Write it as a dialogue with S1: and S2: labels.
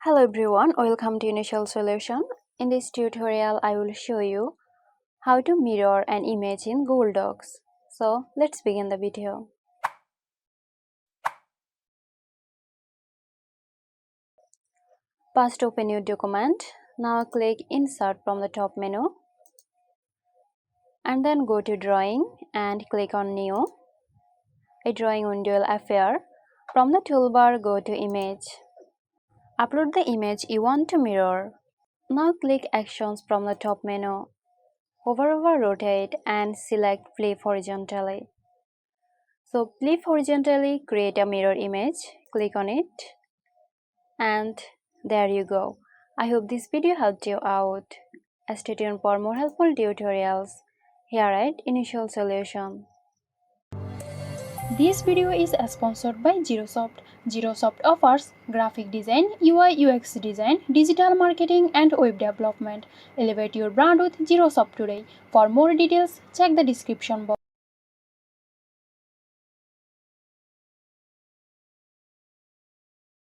S1: Hello everyone, welcome to Initial Solution. In this tutorial, I will show you how to mirror an image in Google Docs. So let's begin the video. First open your document. Now click Insert from the top menu and then go to Drawing and click on New. A drawing window will appear. From the toolbar, go to Image. Upload the image you want to mirror. Now click Actions from the top menu. Hover over Rotate and select Flip horizontally. So flip horizontally, create a mirror image, click on it, and there you go. I hope this video helped you out. Stay tuned for more helpful tutorials here at Initial Solution.
S2: This video is sponsored by Zerosoft. Zerosoft offers graphic design, UI UX design, digital marketing and web development. Elevate your brand with Zerosoft today. For more details, check the description box.